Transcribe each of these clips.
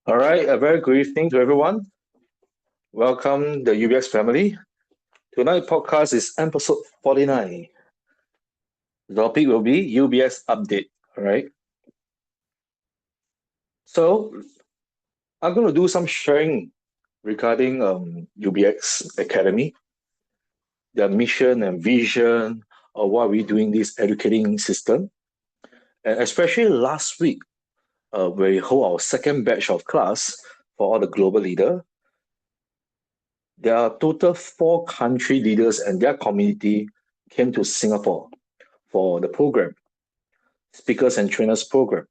All right, a very good evening to everyone. Welcome the UBX family. Tonight's podcast is episode 49. The topic will be UBX update. All right. So I'm going to do some sharing regarding UBX Academy, their mission and vision of what we're doing this educating system. And especially last week, we hold our second batch of class for all the global leader. There are total 4 country leaders and their community came to Singapore for the program, speakers and trainers program.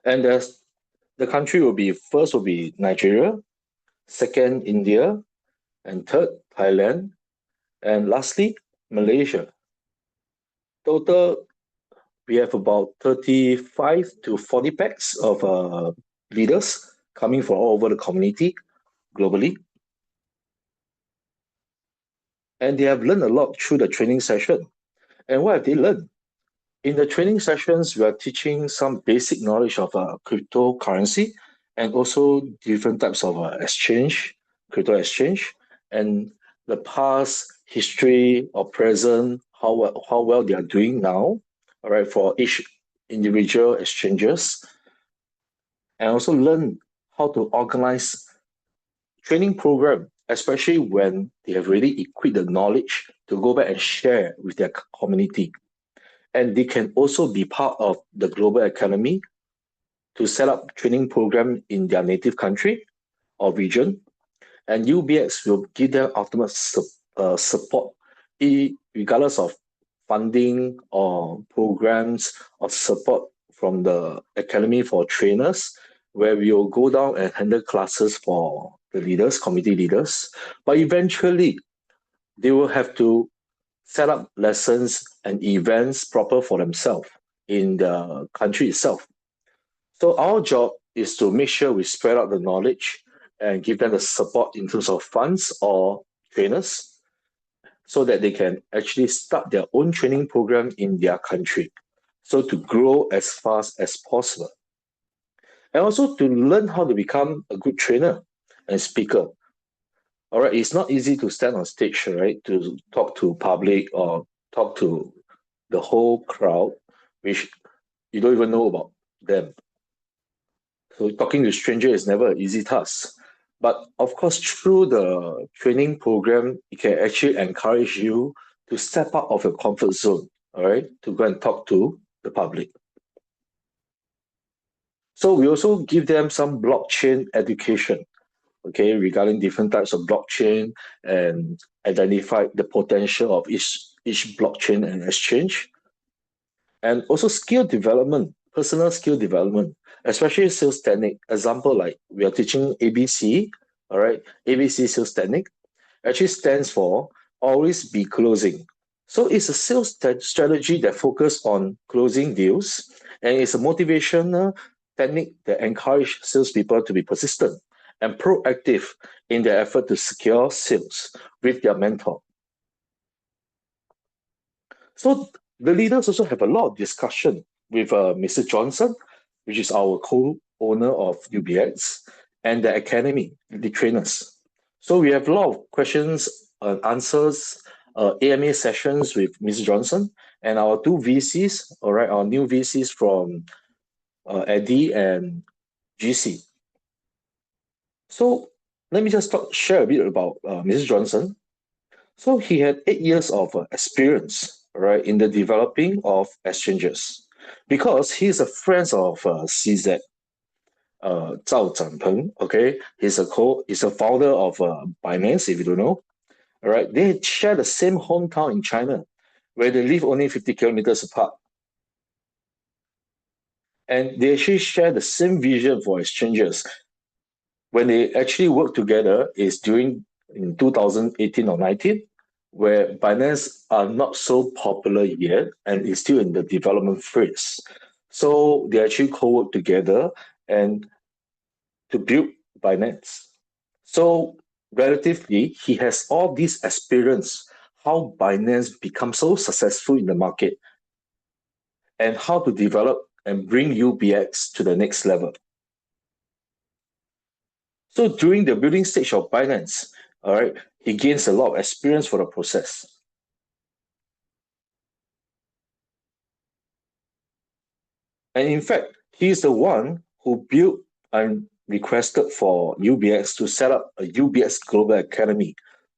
And the country will be first will be Nigeria, second India, and third Thailand, and lastly Malaysia. Total we have about 35 to 40 packs of leaders coming from all over the community globally. And they have learned a lot through the training session. And what have they learned? In the training sessions, we are teaching some basic knowledge of cryptocurrency and also different types of crypto exchange, and the past history or present, how well they are doing now, all right, for each individual exchanges, and also learn how to organize training program, especially when they have already equipped the knowledge to go back and share with their community. And they can also be part of the global academy to set up training program in their native country or region. And UBX will give them ultimate support, regardless of funding or programs or support from the academy for trainers, where we will go down and handle classes for the leaders, committee leaders. But eventually, they will have to set up lessons and events proper for themselves in the country itself. So our job is to make sure we spread out the knowledge and give them the support in terms of funds or trainers so that they can actually start their own training program in their country. So to grow as fast as possible. And also to learn how to become a good trainer and speaker. All right, it's not easy to stand on stage, right? To talk to public or talk to the whole crowd, which you don't even know about them. So talking to stranger is never an easy task. But of course, through the training program, it can actually encourage you to step out of your comfort zone, all right, to go and talk to the public. So we also give them some blockchain education, okay, regarding different types of blockchain and identify the potential of each blockchain and exchange. And also skill development, personal skill development, especially sales technique. Example, like we are teaching ABC, all right, ABC sales technique actually stands for always be closing. So it's a sales strategy that focuses on closing deals, and it's a motivational technique that encourage salespeople to be persistent and proactive in their effort to secure sales with their mentor. So the leaders also have a lot of discussion with Mr. Johnson, which is our co-owner of UBX, and the academy, the trainers. So we have a lot of questions and answers, AMA sessions with Mr. Johnson, and our two VCs, all right, our new VCs from Eddie and GC. So let me just share a bit about Mr. Johnson. So he had 8 years of experience, right, in the developing of exchanges, because he's a friend of CZ, Zhao Zhanpeng. Okay, he's a founder of Binance. If you don't know, all right, they share the same hometown in China, where they live only 50 kilometers apart, and they actually share the same vision for exchanges. When they actually work together is during in 2018 or 19, where Binance are not so popular yet and is still in the development phase. So they actually co-work together and to build Binance. So relatively, he has all this experience how Binance becomes so successful in the market and how to develop and bring UBX to the next level. So during the building stage of Binance, all right, he gains a lot of experience for the process. And in fact, he's the one who built and requested for UBX to set up a UBX Global Academy,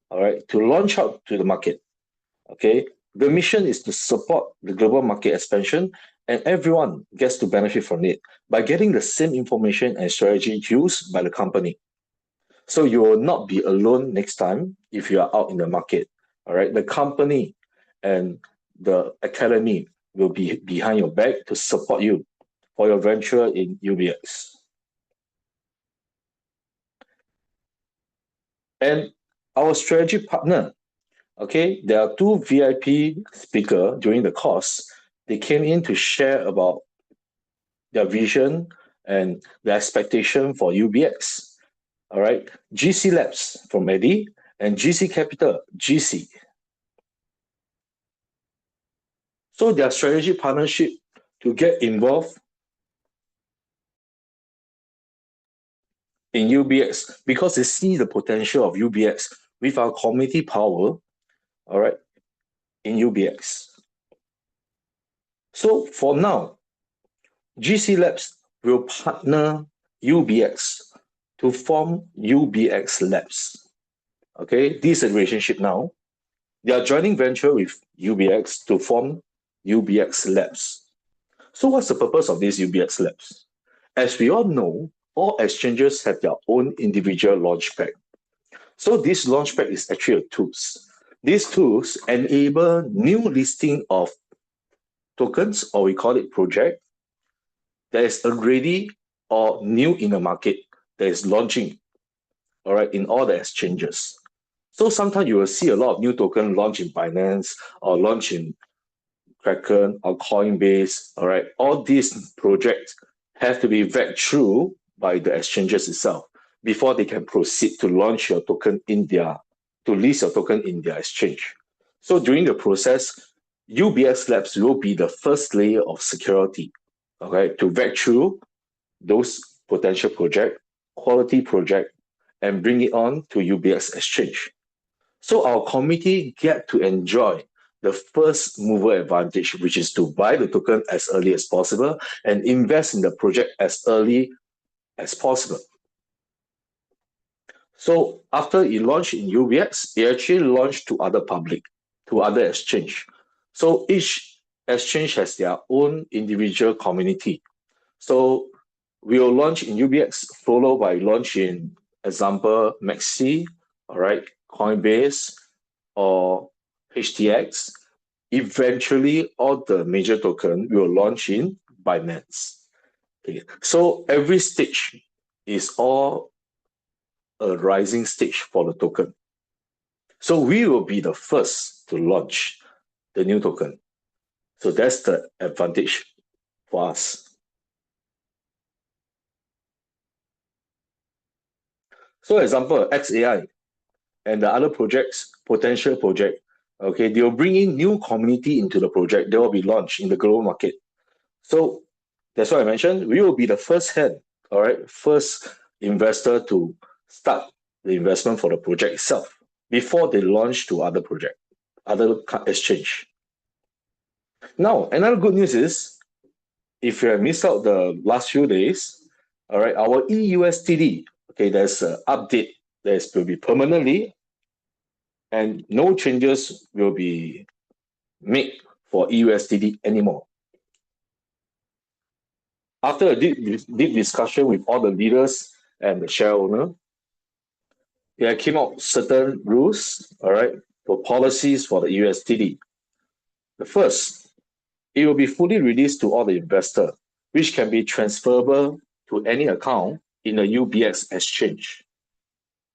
all right, to launch out to the market. Okay, the mission is to support the global market expansion, and everyone gets to benefit from it by getting the same information and strategy used by the company. So you will not be alone next time if you are out in the market. All right, the company and the academy will be behind your back to support you for your venture in UBX. And our strategy partner, okay, there are two VIP speaker during the course. They came in to share about their vision and their expectation for UBX. All right, GC Labs from Eddie and GC Capital, GC. So their strategy partnership to get involved in UBX because they see the potential of UBX with our community power, all right, in UBX. So for now, GC Labs will partner UBX to form UBX Labs. Okay, this is a relationship now. They are joining venture with UBX to form UBX Labs. So what's the purpose of these UBX Labs? As we all know, all exchanges have their own individual launchpad. So this launchpad is actually a tools. These tools enable new listing of tokens, or we call it project, that is already or new in the market that is launching, all right, in all the exchanges. So sometimes you will see a lot of new token launch in Binance or launch in Kraken or Coinbase, all right. All these projects have to be vet through by the exchanges itself before they can proceed to launch your token in their, to list your token in their exchange. So during the process, UBX Labs will be the first layer of security, okay, to vet through those potential project, quality project, and bring it on to UBX Exchange. So our committee get to enjoy the first mover advantage, which is to buy the token as early as possible and invest in the project as early as possible. So after it launched in UBX, it actually launched to other public, to other exchange. So each exchange has their own individual community. So we will launch in UBX, followed by launch in example Maxi, all right, Coinbase, or HTX. Eventually, all the major token will launch in Binance. Okay. So every stage is all a rising stage for the token. So we will be the first to launch the new token. So that's the advantage for us. So example, XAI and the other projects, potential project, okay, they will bring in new community into the project. They will be launched in the global market. So that's what I mentioned. We will be the first hand, all right, first investor to start the investment for the project itself before they launch to other project, other exchange. Now, another good news is if you have missed out the last few days, all right, our EUSTD, okay, there's an update that will be permanently and no changes will be made for EUSTD anymore. After a deep discussion with all the leaders and the share owner, there came out certain rules, all right, for policies for the USTD. The first, it will be fully released to all the investor, which can be transferable to any account in a UBX exchange.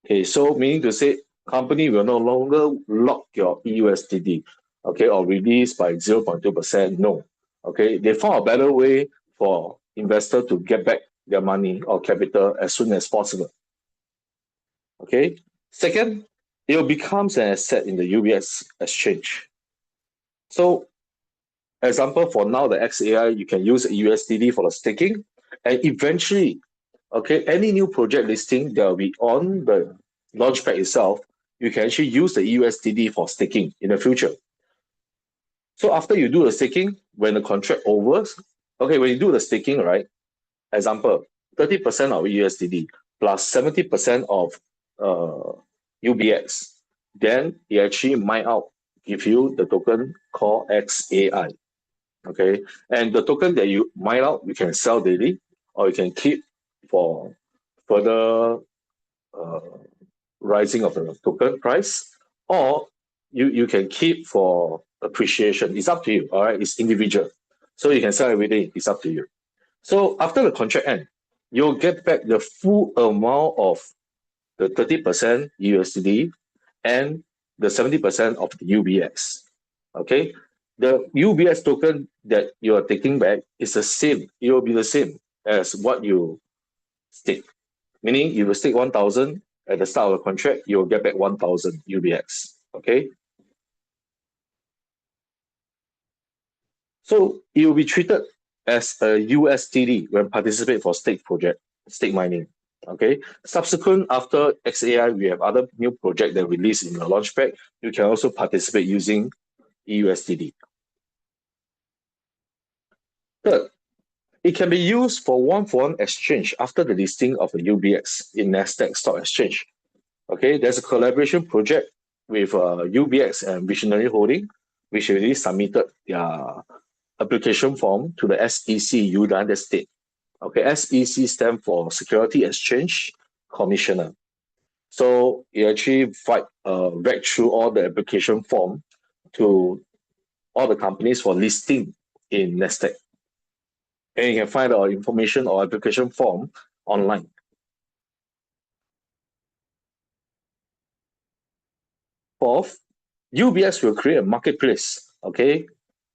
Okay, so meaning to say, company will no longer lock your EUSTD, okay, or release by 0.2%. No, okay, they found a better way for investor to get back their money or capital as soon as possible. Okay. Second, it will becomes an asset in the UBX exchange. So, example for now, the XAI, you can use USDD for the staking, and eventually Okay, any new project listing that will be on the launchpad itself, you can actually use the USDD for staking in the future. So after you do the staking, when the contract overs, okay, when you do the staking, right? Example, 30% of USDD plus 70% of UBX, then it actually mine out, give you the token called XAI. Okay, and the token that you mine out, you can sell daily, or you can keep for further uh, rising of the token price, or you can keep for appreciation. It's up to you. All right, it's individual, so you can sell every day. It's up to you. So after the contract end, you'll get back the full amount of the 30% USD and the 70% of the UBX. Okay, the UBX token that you are taking back is the same. It will be the same as what you stake. Meaning you will stake 1,000 at the start of the contract, you will get back 1,000 UBX. Okay, so it will be treated as a USDD when participate for stake mining. Okay. Subsequent after XAI, we have other new project that release in the launchpad. You can also participate using EUSDD. Third, it can be used for one-for-one exchange after the listing of the UBX in Nasdaq Stock Exchange. Okay, there's a collaboration project with UBX and Visionary Holding, which already submitted their application form to the SEC United States. Okay, SEC stands for Security Exchange Commissioner. So you actually read through all the application form to all the companies for listing in Nasdaq. And you can find our information or application form online. Fourth, UBS will create a marketplace. Okay,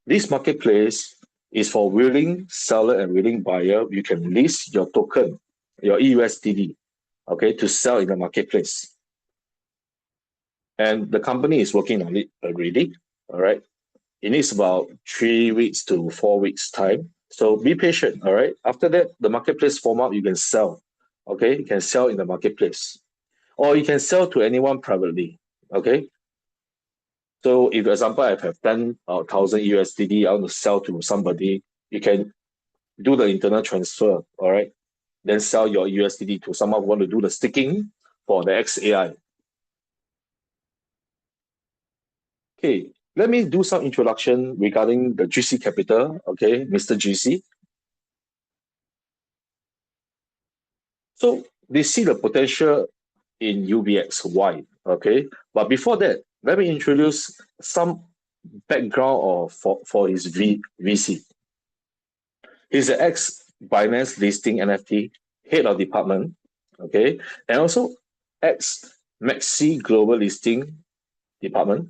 this marketplace is for willing seller and willing buyer. You can list your token, your EUSDD, okay, to sell in the marketplace. And the company is working on it already. All right. It needs about 3 weeks to 4 weeks time. So be patient. All right. After that, the marketplace form up, you can sell. Okay. You can sell in the marketplace. Or you can sell to anyone privately. Okay. So if, for example, I have 10,000 USDD, I want to sell to somebody, you can do the internal transfer. All right. Then sell your USDD to someone who want to do the staking for the XAI. Okay, let me do some introduction regarding the GC Capital, okay, Mr. GC. So they see the potential in UBX. Why? Okay, but before that, let me introduce some background for his VC. He's an ex Binance listing NFT head of department, okay, and also ex Maxi Global listing department.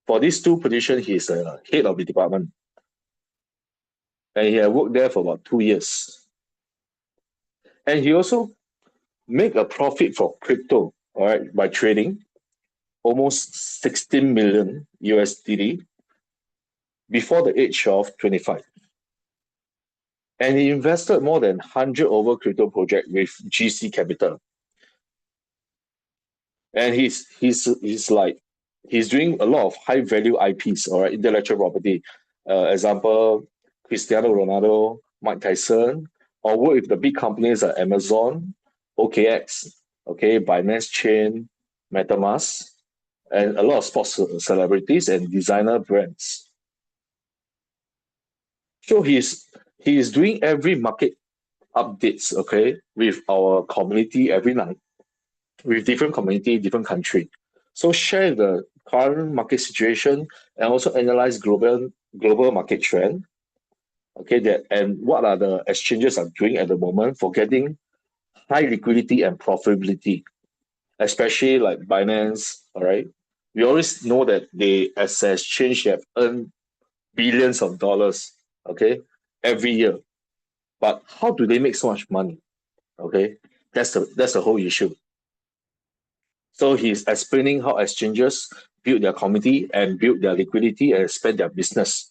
For these two positions, he's a head of the department, and he had worked there for about 2 years. And he also make a profit for crypto, all right, by trading almost 16 million USDD before the age of 25. And he invested more than 100 over crypto project with GC Capital. And he's doing a lot of high value IPs, all right, intellectual property. Example, Cristiano Ronaldo, Mike Tyson, or work with the big companies like Amazon, OKX, okay, Binance Chain, MetaMask, and a lot of sports celebrities and designer brands. So he is doing every market updates, okay, with our community every night, with different community, different country. So share the current market situation and also analyze global market trend. Okay, that and what are the exchanges are doing at the moment for getting high liquidity and profitability, especially like Binance. All right, we always know that they as an exchange have earned billions of dollars. Okay, every year, but how do they make so much money? Okay, that's the whole issue. So he's explaining how exchanges build their community and build their liquidity and expand their business.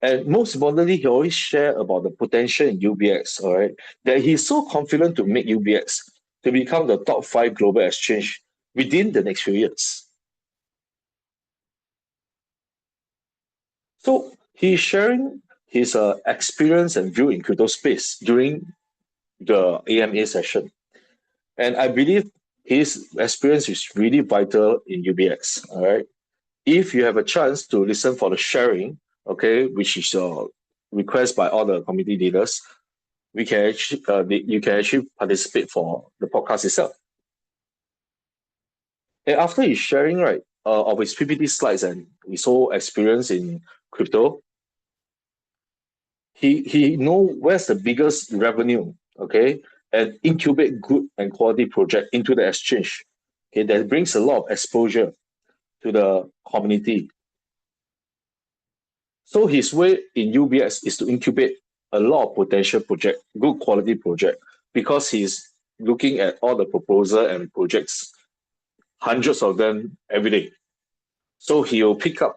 And most importantly, he always share about the potential in UBX, all right, that he's so confident to make UBX to become the top five global exchange within the next few years. So he's sharing his experience and view in crypto space during the AMA session. And I believe his experience is really vital in UBX. All right. If you have a chance to listen for the sharing, okay, which is a request by all the committee leaders, you can actually participate for the podcast itself. And after his sharing, right, of his PPT slides and his whole experience in crypto, he know where's the biggest revenue, okay, and incubate good and quality project into the exchange. Okay, that brings a lot of exposure to the community. So his way in UBX is to incubate a lot of potential project, good quality project, because he's looking at all the proposal and projects, hundreds of them every day. So he will pick up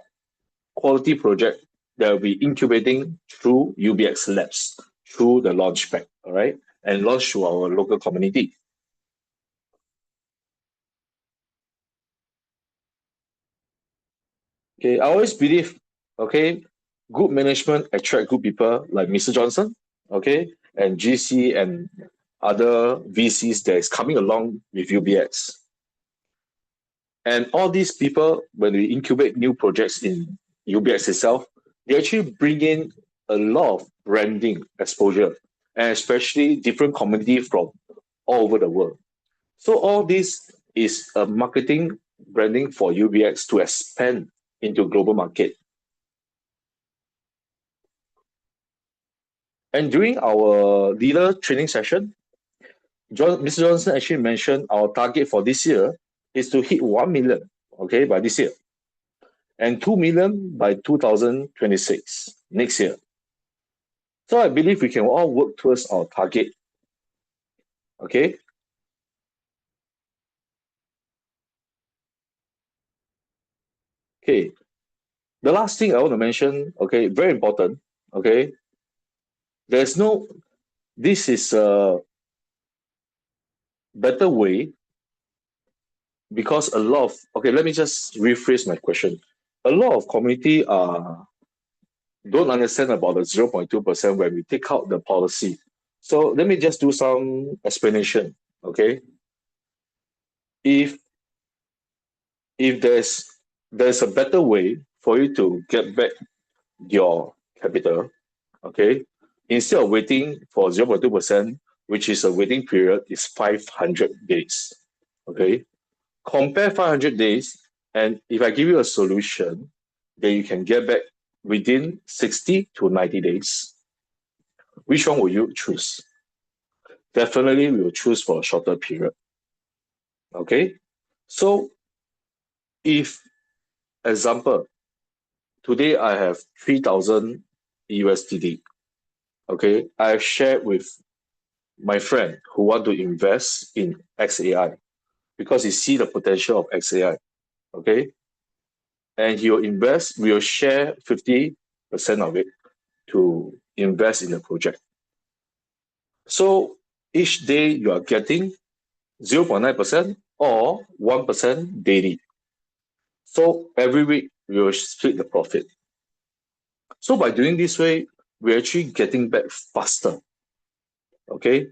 quality project that will be incubating through UBX labs, through the launchpad, all right, and launch to our local community. Okay, I always believe, okay, good management attract good people like Mr. Johnson, okay, and GC and other VCs that is coming along with UBX. And all these people, when we incubate new projects in UBX itself, they actually bring in a lot of branding exposure, and especially different community from all over the world. So all this is a marketing branding for UBX to expand into global market. And during our leader training session, Mr. Johnson actually mentioned our target for this year is to hit 1 million, okay, by this year, and 2 million by 2026, next year. So I believe we can all work towards our target, okay? Okay, the last thing I want to mention, okay, very important, okay? There's no, this is a better way because a lot of, okay, let me just rephrase my question. A lot of community don't understand about the 0.2% when we take out the policy. So let me just do some explanation. Okay. If if there's a better way for you to get back your capital, okay, instead of waiting for 0.2%, which is a waiting period, is 500 days. Okay. Compare 500 days, and if I give you a solution that you can get back within 60 to 90 days, which one will you choose? Definitely, we will choose for a shorter period. Okay. So, if, example, today I have 3,000 USDD. Okay. I have shared with my friend who want to invest in XAI because he see the potential of XAI. Okay. And he will invest, we will share 50% of it to invest in the project. So each day you are getting 0.9% or 1% daily. So every week we will split the profit. So by doing this way, we're actually getting back faster. Okay?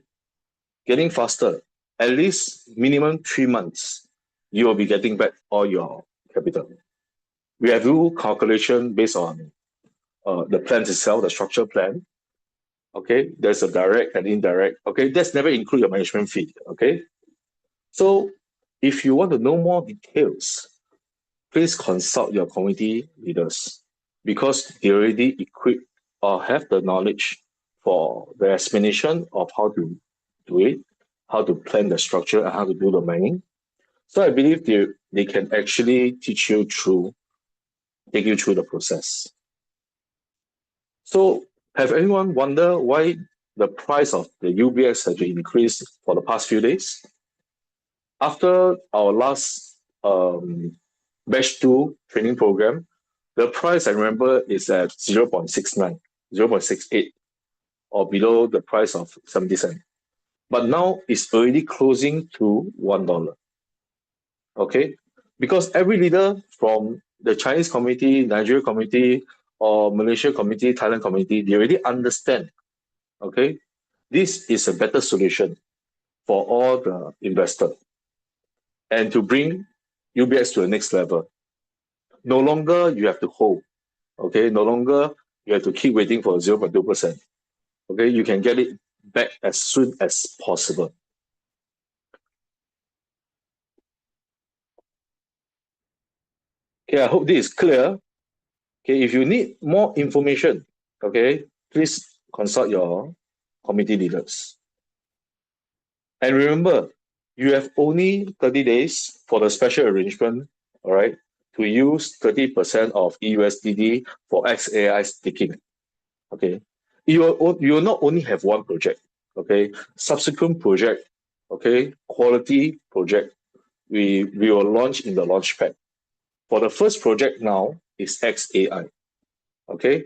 Getting faster. At least minimum 3 months, you will be getting back all your capital. We have do calculation based on the plan itself, the structure plan. Okay, there's a direct and indirect. Okay, that's never include your management fee. Okay, so if you want to know more details, please consult your community leaders because they already equipped or have the knowledge for the explanation of how to do it, how to plan the structure, and how to do the mining. So I believe they can actually teach you through, take you through the process. So have anyone wonder why the price of the UBX has increased for the past few days? After our last batch 2 training program, The price I remember is at 0.69, 0.68, or below the price of 70 cents. But now it's already closing to $1. Okay? Because every leader from the Chinese community, Nigeria community, or Malaysia community, Thailand community, they already understand. Okay? This is a better solution for all the investors and to bring UBX to the next level. No longer you have to hold. Okay? No longer you have to keep waiting for 0.2%. Okay? You can get it back as soon as possible. Okay, I hope this is clear. Okay, if you need more information, okay, please consult your committee leaders. And remember, you have only 30 days for the special arrangement, all right, to use 30% of EUSDD for XAI staking. Okay. You will not only have one project, okay, subsequent project, okay, quality project, we will launch in the launchpad. For the first project now is XAI. Okay.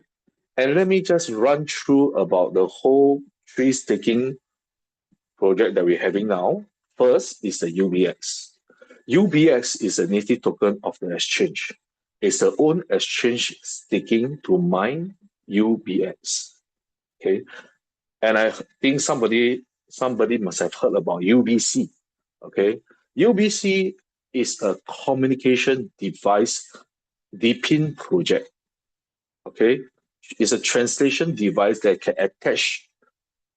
And let me just run through about the whole tree staking project that we're having now. First is the UBX. UBX is a native token of the exchange. It's the own exchange staking to mine UBX. Okay. And I think somebody must have heard about UBC. Okay. UBC is a communication device DPIN project. Okay. It's a translation device that can attach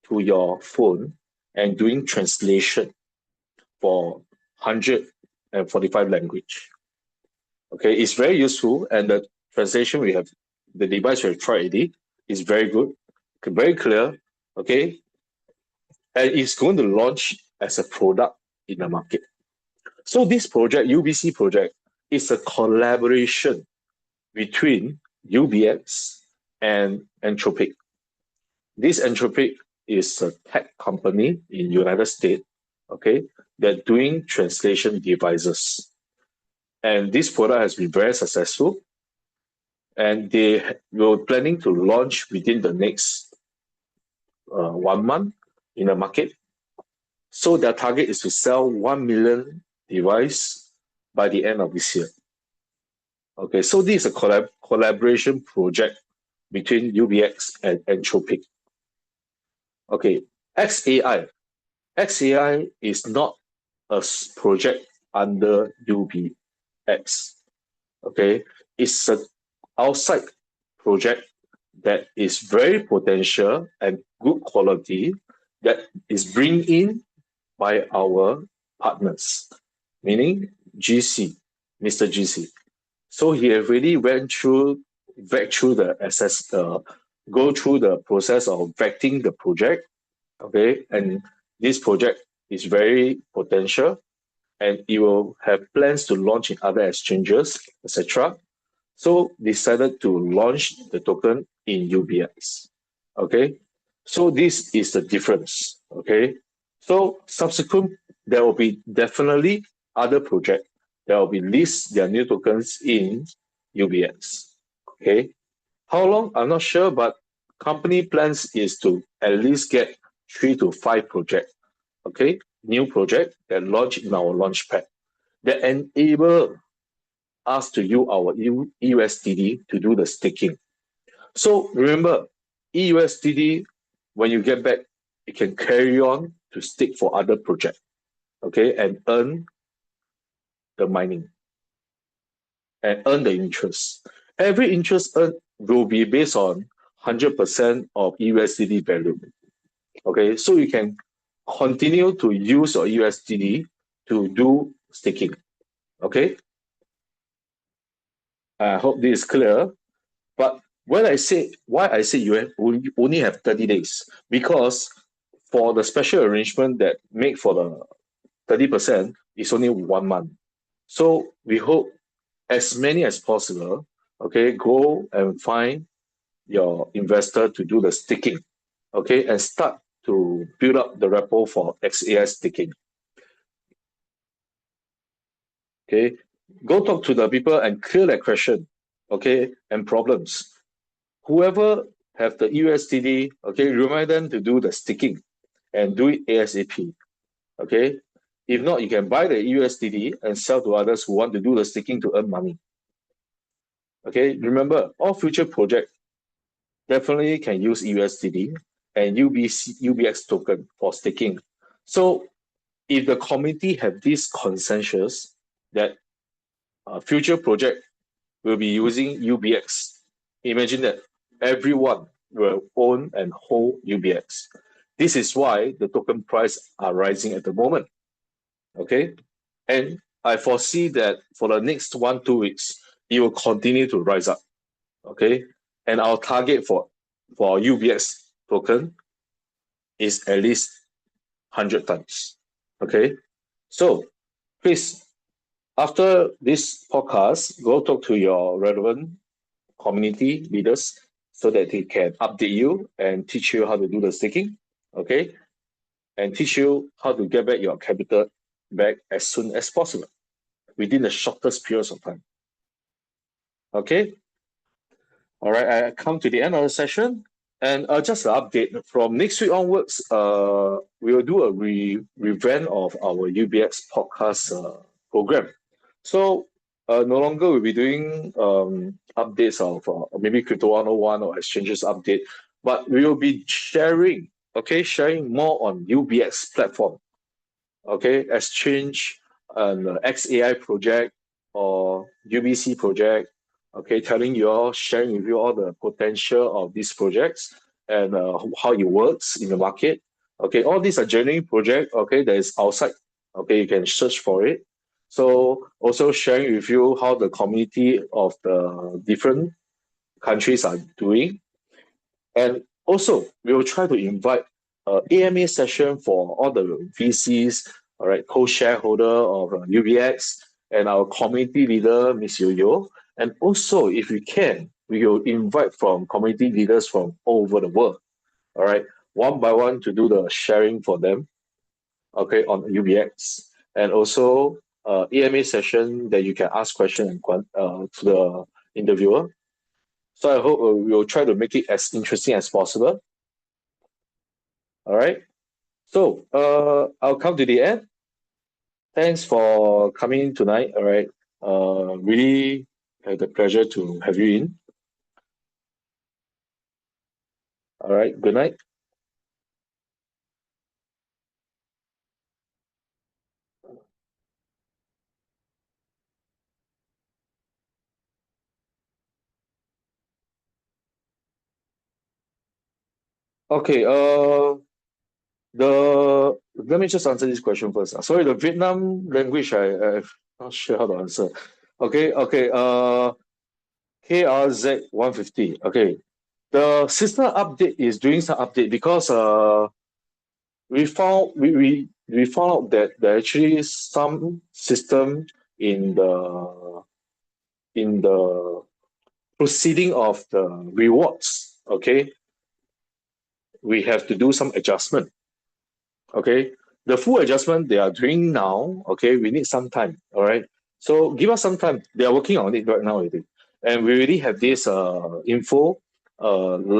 to your phone and doing translation for 145 language. Okay, it's very useful, and the translation we have, the device we have tried already, is very good, very clear. Okay, and it's going to launch as a product in the market. So this project, UBC project, is a collaboration between UBX and Entropic. This Entropic is a tech company in United States, okay, that doing translation devices. And this product has been very successful. And they were planning to launch within the next 1 month in the market. So their target is to sell 1 million device by the end of this year. Okay, so this is a collaboration project between UBX and Entropic. Okay, XAI. XAI is not a project under UBX. Okay, it's an outside project that is very potential and good quality that is bring in by our partners, meaning GC, Mr. GC. So he already vet through the go through the process of vetting the project. Okay, and this project is very potential, and it will have plans to launch in other exchanges, etc. So decided to launch the token in UBX. Okay, so this is the difference. Okay, so subsequent there will be definitely other project that will be list their new tokens in UBX. Okay, how long I'm not sure, but company plans is to at least get 3 to 5 project. Okay, new project that launch in our launchpad that enable us to use our EUSDD to do the staking. So remember, EUSDD, when you get back, it can carry on to stake for other projects, okay, and earn the mining and earn the interest. Every interest earned will be based on 100% of USDD value. Okay, so you can continue to use your USDD to do staking. Okay, I hope this is clear. But why I say you only have 30 days, because for the special arrangement that make for the 30%, it's only 1 month. So we hope as many as possible, okay, go and find your investor to do the staking, okay, and start to build up the repo for XAI staking. Okay, go talk to the people and clear that question. okay, and problems. Whoever have the USDD, okay, remind them to do the staking and do it ASAP, okay. If not, you can buy the USDD and sell to others who want to do the staking to earn money. Okay, remember, all future projects definitely can use USDD and UBX token for staking. So if the community have this consensus that future project will be using UBX, imagine that everyone will own and hold UBX. This is why the token price are rising at the moment. Okay, and I foresee that for the next 1-2 weeks, it will continue to rise up. Okay, and our target for UBX token is at least 100 times. Okay, so please, after this podcast, go talk to your relevant community leaders so that they can update you and teach you how to do the staking. Okay, and teach you how to get back your capital back as soon as possible within the shortest periods of time. Okay, all right, I come to the end of the session. And just an update from next week onwards, we will do a revamp of our UBX podcast program. So no longer we'll be doing updates of maybe Crypto 101 or exchanges update, but we will be sharing, okay, sharing more on UBX platform, okay, exchange and XAI project or UBC project, okay, telling you all, sharing with you all the potential of these projects and how it works in the market. Okay, all these are genuine project, okay, that is outside. Okay, you can search for it. So also sharing with you how the community of the different countries are doing. And also, we will try to invite AMA session for all the VCs, all right, co-shareholder of UBX and our community leader, Miss Yo-Yo. And also, if we can, we will invite from community leaders from all over the world, all right, one by one to do the sharing for them, okay, on UBX. And also, AMA session that you can ask questions to the interviewer. So I hope we will try to make it as interesting as possible. All right. So I'll come to the end. Thanks for coming tonight. All right. Really had the pleasure to have you in. All right. Good night. Okay. The let me just answer this question first. Sorry, the Vietnam language I'm not sure how to answer. Okay. Okay. KRZ 150. Okay. The system update is doing some update because we found out that there actually is some system in the proceeding of the rewards. Okay, we have to do some adjustment. Okay, the full adjustment they are doing now. Okay, we need some time. All right, so give us some time. They are working on it right now already, and we already have this info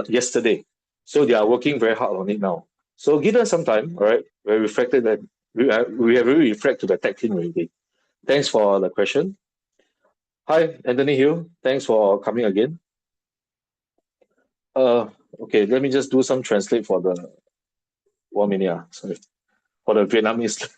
yesterday. So they are working very hard on it now. So give us some time. All right, we reflected that we have really reflected to the tech team already. Thanks for the question. Hi, Anthony Hill. Thanks for coming again. Uh, okay, let me just do some translate for the 1 minute. Sorry, for the Vietnamese.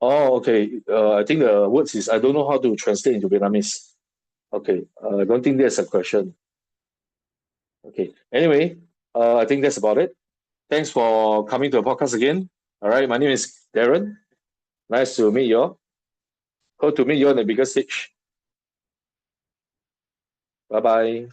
Oh, okay. I think the words is I don't know how to translate into Vietnamese. Okay, I don't think that's a question. Okay. Anyway, I think that's about it. Thanks for coming to the podcast again. All right, my name is Darren. Nice to meet you all. Hope to meet you on the bigger stage. Bye bye.